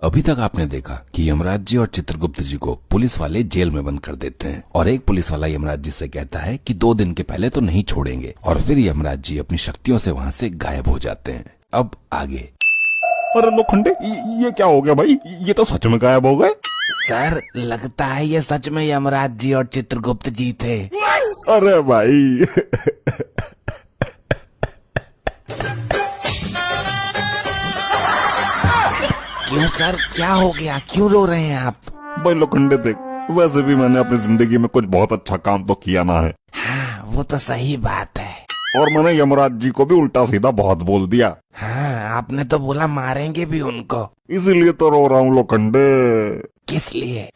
अभी तक आपने देखा कि यमराज जी और चित्रगुप्त जी को पुलिस वाले जेल में बंद कर देते हैं और एक पुलिस वाला यमराज जी से कहता है कि 2 दिन के पहले तो नहीं छोड़ेंगे और फिर यमराज जी अपनी शक्तियों से वहाँ से गायब हो जाते हैं। अब आगे। अरे लोखंडे, ये क्या हो गया भाई? ये तो सच में गायब हो गए। सर लगता है ये सच में यमराज जी और चित्रगुप्त जी थे। अरे भाई क्यों सर, क्या हो गया? क्यों रो रहे हैं आप? भाई लोखंडे देख, वैसे भी मैंने अपनी जिंदगी में कुछ बहुत अच्छा काम तो किया ना है। हाँ वो तो सही बात है। और मैंने यमराज जी को भी उल्टा सीधा बहुत बोल दिया। हाँ आपने तो बोला मारेंगे भी उनको, इसीलिए तो रो रहा हूँ लोखंडे। किस लिए?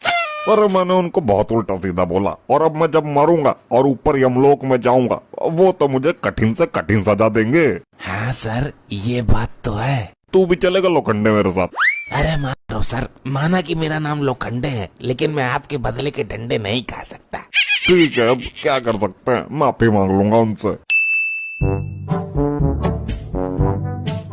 अरे मैंने उनको बहुत उल्टा सीधा बोला और अब मैं जब मरूंगा और ऊपर यमलोक में जाऊंगा वो तो मुझे कठिन से कठिन सजा देंगे। हाँ सर ये बात तो है। तू भी चलेगा लोखंडे मेरे साथ? अरे मारो सर, माना कि मेरा नाम लोखंडे है लेकिन मैं आपके बदले के डंडे नहीं खा सकता। ठीक है, अब क्या कर सकते हैं, माफी मांग लूंगा उनसे।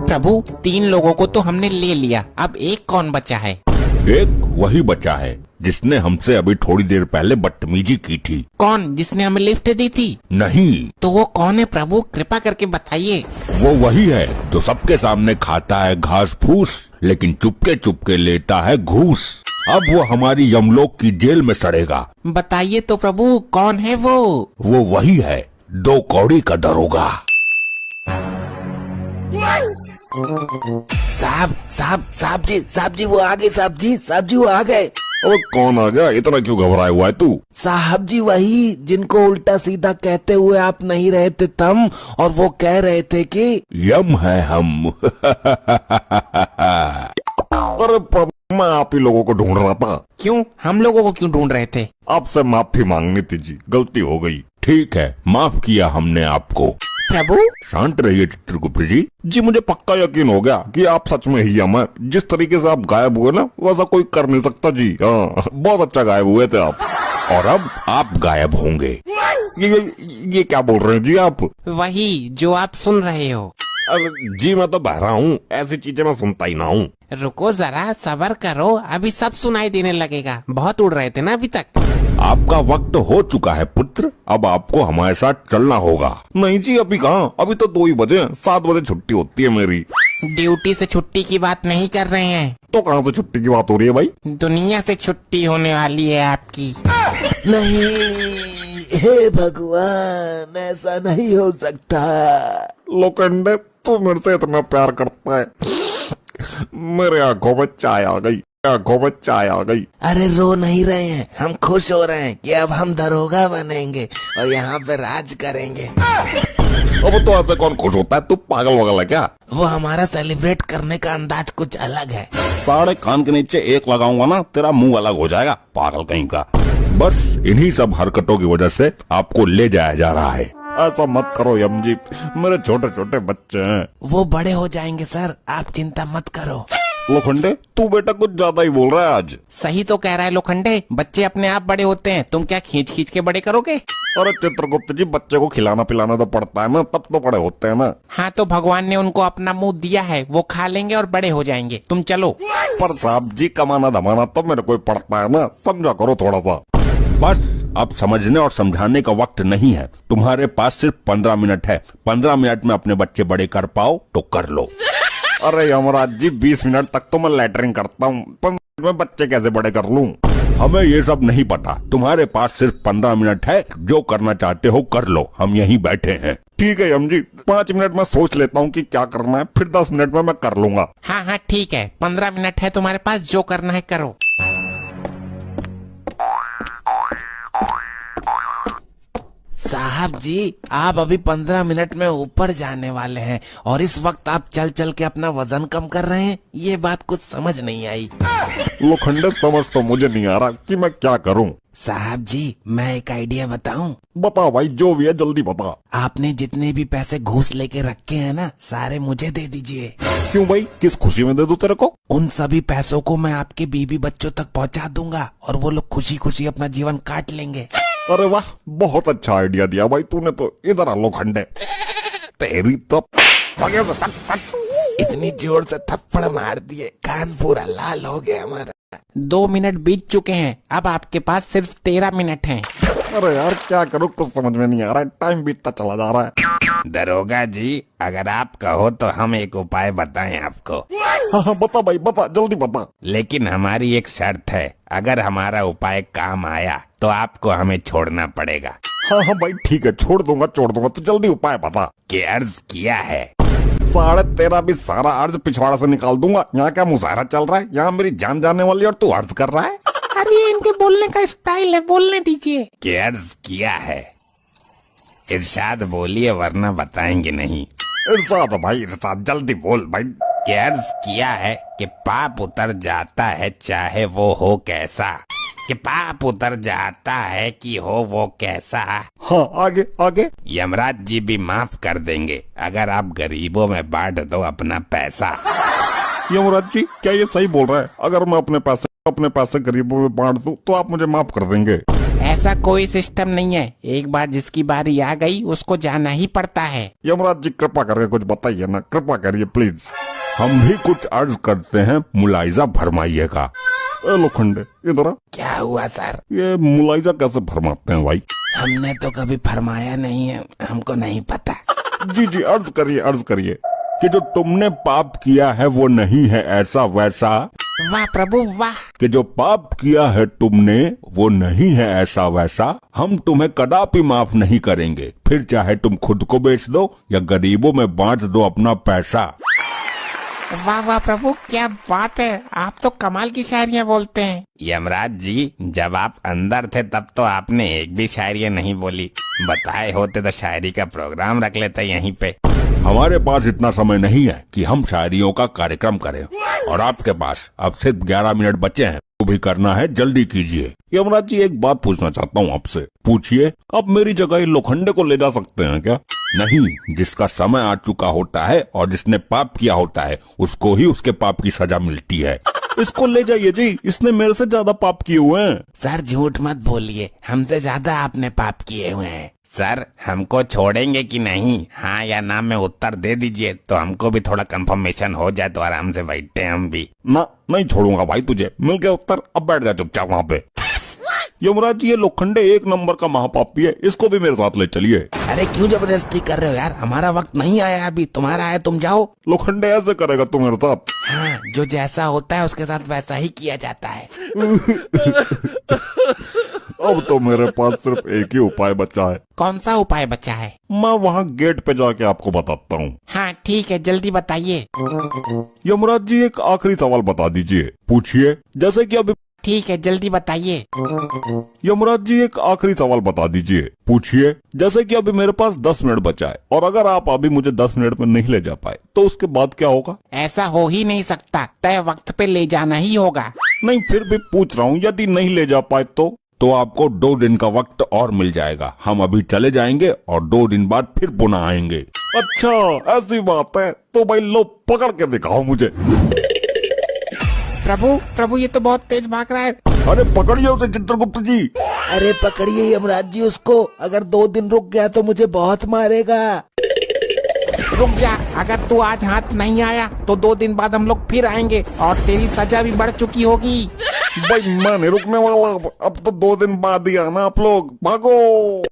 प्रभु 3 लोगों को तो हमने ले लिया, अब एक कौन बचा है? एक वही बचा है जिसने हमसे अभी थोड़ी देर पहले बदतमीजी की थी। कौन? जिसने हमें लिफ्ट दी थी? नहीं। तो वो कौन है प्रभु, कृपा करके बताइए। वो वही है जो सबके सामने खाता है घास फूस लेकिन चुपके चुपके लेता है घूस। अब वो हमारी यमलोक की जेल में सड़ेगा। बताइए तो प्रभु कौन है वो? वो वही है 2 कौड़ी का दरोगा। साहब जी वो आ गए। साहब जी वो आ गए। अब कौन आ गया? इतना क्यों घबराया हुआ है तू? साहब जी वही जिनको उल्टा सीधा कहते हुए आप नहीं रहे थे तम, और वो कह रहे थे कि यम है हम। अरे मैं आप ही लोगों को ढूंढ रहा था। क्यों, हम लोगों को क्यों ढूंढ रहे थे? आपसे माफी मांगनी थी जी, गलती हो गई। ठीक है, माफ किया हमने आपको। प्रभु शांत रहिए चित्रगुप्त जी। जी मुझे पक्का यकीन हो गया कि आप सच में ही यम है। जिस तरीके से आप गायब हुए ना वैसा कोई कर नहीं सकता जी। हाँ बहुत अच्छा गायब हुए थे आप, और अब आप गायब होंगे। ये क्या बोल रहे हैं जी आप? वही जो आप सुन रहे हो। अरे जी मैं तो बहरा हूँ, ऐसी चीजें मैं सुनता ही ना हूँ। रुको जरा, सब्र करो, अभी सब सुनाई देने लगेगा। बहुत उड़ रहे थे ना अभी तक। आपका वक्त हो चुका है पुत्र, अब आपको हमारे साथ चलना होगा। नहीं जी अभी कहाँ, अभी तो 2 ही बजे, 7 बजे छुट्टी होती है मेरी। ड्यूटी से छुट्टी की बात नहीं कर रहे हैं। तो कहाँ से छुट्टी की बात हो रही है भाई? दुनिया से छुट्टी होने वाली है आपकी। नहीं, हे भगवान ऐसा नहीं हो सकता। लोखंडे तू मेरे से इतना प्यार करता है, मेरे आंखों में चाय आ गई, आंखों में चाय आ गई। अरे रो नहीं रहे हैं, हम खुश हो रहे हैं कि अब हम दरोगा बनेंगे और यहाँ पे राज करेंगे। अब तो ऐसे कौन खुश होता है? तू पागल वगल है क्या? वो हमारा सेलिब्रेट करने का अंदाज कुछ अलग है। साढ़े कान के नीचे एक लगाऊंगा ना तेरा मुंह अलग हो जाएगा, पागल कहीं का। बस इन्हीं सब हरकतों की वजह से आपको ले जाया जा रहा है। ऐसा मत करो यम जी, मेरे छोटे छोटे बच्चे हैं। वो बड़े हो जाएंगे सर, आप चिंता मत करो। लोखंडे तू बेटा कुछ ज्यादा ही बोल रहा है आज। सही तो कह रहा है लोखंडे, बच्चे अपने आप बड़े होते हैं, तुम क्या खींच खींच के बड़े करोगे? अरे चित्रगुप्त जी बच्चे को खिलाना पिलाना तो पड़ता है ना, तब तो बड़े होते हैं ना। हाँ तो भगवान ने उनको अपना मुंह दिया है, वो खा लेंगे और बड़े हो जाएंगे। तुम चलो। पर साहब जी कमाना धमाना तो मेरे को पड़ता है ना, समझा करो थोड़ा सा। बस अब समझने और समझाने का वक्त नहीं है, तुम्हारे पास सिर्फ 15 मिनट है। 15 मिनट में अपने बच्चे बड़े कर पाओ तो कर लो। अरे यमराज जी 20 मिनट तक तो मैं लैटरिंग करता हूँ, 15 मिनट में बच्चे कैसे बड़े कर लूँ? हमें ये सब नहीं पता, तुम्हारे पास सिर्फ 15 मिनट है, जो करना चाहते हो कर लो, हम यहीं बैठे हैं। ठीक है यम जी, 5 मिनट में सोच लेता हूँ कि क्या करना है, फिर 10 मिनट में मैं कर लूंगा। हाँ हाँ ठीक है, 15 मिनट है तुम्हारे पास, जो करना है करो। साहब जी आप अभी 15 मिनट में ऊपर जाने वाले हैं और इस वक्त आप चल चल के अपना वजन कम कर रहे हैं, ये बात कुछ समझ नहीं आई। लोखंडे समझ तो मुझे नहीं आ रहा कि मैं क्या करूं। साहब जी मैं एक आइडिया बताऊं? बताओ भाई, जो भी है जल्दी बता। आपने जितने भी पैसे घूस लेके रखे हैं ना, सारे मुझे दे दीजिए। क्यों भाई, किस खुशी में दे दूं तेरे को? उन सभी पैसों को मैं आपके बीवी बच्चों तक पहुंचा दूंगा और वो लोग खुशी खुशी अपना जीवन काट लेंगे। अरे वाह, बहुत अच्छा आइडिया दिया भाई तूने तो। इधर आ लोखंडे, तेरी तो इतनी इतनी जोर से थप्पड़ मार दिए, कान पूरा लाल हो गया हमारा। 2 मिनट बीत चुके हैं, अब आपके पास सिर्फ 13 मिनट हैं। अरे यार क्या करूँ, कुछ समझ में नहीं आ रहा है, टाइम बीतता चला जा रहा है। दरोगा जी, अगर आप कहो तो हम एक उपाय बताएं आपको। हाँ हाँ बता भाई बता, जल्दी बता। लेकिन हमारी एक शर्त है, अगर हमारा उपाय काम आया तो आपको हमें छोड़ना पड़ेगा। हाँ हाँ भाई ठीक है, छोड़ दूंगा तो जल्दी उपाय बता। कि अर्ज किया है 13.5 भी सारा अर्ज पिछवाड़ा से निकाल दूंगा। यहाँ क्या मुजाहरा चल रहा है, यहाँ मेरी जान जाने वाली और तू अर्ज कर रहा है। अरे इनके बोलने का स्टाइल है, बोलने दीजिए। कि अर्ज किया है। इरशाद बोलिए वरना बताएंगे नहीं। इरशाद भाई इरशाद, जल्दी बोल भाई। कि अर्ज किया है कि पाप उतर जाता है चाहे वो हो कैसा। कि पाप उतर जाता है कि हो वो कैसा। हाँ आगे आगे। यमराज जी भी माफ कर देंगे अगर आप गरीबों में बांट दो अपना पैसा। यमराज जी क्या ये सही बोल रहा है? अगर मैं अपने पैसे गरीबों में बांट दूं तो आप मुझे माफ कर देंगे? ऐसा कोई सिस्टम नहीं है, एक बार जिसकी बारी आ गई उसको जाना ही पड़ता है। यमराज जी कृपा करके कुछ बताइए ना, कृपा करिए प्लीज। हम भी कुछ अर्ज करते हैं, मुलाइजा फरमाइएगा। लोखंडे इधर आ। क्या हुआ सर? ये मुलाइजा कैसे फरमाते हैं भाई? हमने तो कभी फरमाया नहीं है, हमको नहीं पता। जी जी अर्ज करिए कि जो तुमने पाप किया है वो नहीं है ऐसा वैसा। वाह प्रभु वाह। कि जो पाप किया है तुमने वो नहीं है ऐसा वैसा, हम तुम्हें कदापि माफ नहीं करेंगे, फिर चाहे तुम खुद को बेच दो या गरीबों में बांट दो अपना पैसा। वाह वाह प्रभु, क्या बात है, आप तो कमाल की शायरियाँ बोलते हैं। यमराज जी, जब आप अंदर थे तब तो आपने एक भी शायरी नहीं बोली। बताए होते तो शायरी का प्रोग्राम रख लेते यहीं पे। हमारे पास इतना समय नहीं है कि हम शायरियों का कार्यक्रम करें, और आपके पास अब सिर्फ 11 मिनट बचे हैं, तो भी करना है, जल्दी कीजिए। यमराज जी एक बात पूछना चाहता हूँ आपसे। पूछिए। आप मेरी जगह ये लोखंडे को ले जा सकते हैं क्या? नहीं, जिसका समय आ चुका होता है और जिसने पाप किया होता है उसको ही उसके पाप की सजा मिलती है। इसको ले जाइए जी, इसने मेरे से ज्यादा पाप किए हुए हैं। सर झूठ मत बोलिए, हमसे ज्यादा आपने पाप किए हुए हैं। सर हमको छोड़ेंगे कि नहीं, हाँ या ना में उत्तर दे दीजिए तो हमको भी थोड़ा कंफर्मेशन हो जाए तो आराम से बैठे हम भी। ना नहीं छोड़ूंगा भाई तुझे, मिल गया उत्तर, अब बैठ जा चुपचाप वहाँ पे। यमराज जी ये लोखंडे 1 नंबर का महापापी है, इसको भी मेरे साथ ले चलिए। अरे क्यों जबरदस्ती कर रहे हो यार, हमारा वक्त नहीं आया अभी, तुम्हारा है, तुम जाओ। लोखंडे ऐसे करेगा तू मेरे साथ? हाँ, जो जैसा होता है उसके साथ वैसा ही किया जाता है। अब तो मेरे पास सिर्फ एक ही उपाय बचा है। कौन सा उपाय बचा है? मैं वहाँ गेट पे जाके आपको बताता हूँ। हाँ ठीक है, जल्दी बताइए। यमराज जी एक आखिरी सवाल बता दीजिए। पूछिए। जैसे कि अभी। ठीक है, जल्दी बताइए। यमराज जी एक आखिरी सवाल बता दीजिए। पूछिए। जैसे कि अभी मेरे पास 10 मिनट बचा है, और अगर आप अभी मुझे 10 मिनट में नहीं ले जा पाए तो उसके बाद क्या होगा? ऐसा हो ही नहीं सकता, तय वक्त पे ले जाना ही होगा। नहीं फिर भी पूछ रहा हूँ, यदि नहीं ले जा पाए तो आपको 2 दिन का वक्त और मिल जाएगा। हम अभी चले जाएंगे और 2 दिन बाद फिर पुनः आएंगे। अच्छा ऐसी बात है, तो भाई लो पकड़ के दिखाओ मुझे। प्रभु ये तो बहुत तेज भाग रहा है। अरे पकड़िए उसे चित्रगुप्त जी। अरे पकड़िए यमराज जी उसको, अगर 2 दिन रुक गया तो मुझे बहुत मारेगा। रुक जा, अगर तू आज हाथ नहीं आया तो 2 दिन बाद हम लोग फिर आएंगे और तेरी सजा भी बढ़ चुकी होगी। भाई मैं नहीं रुकने वाला, अब तो 2 दिन बाद ही आना आप लोग, भागो।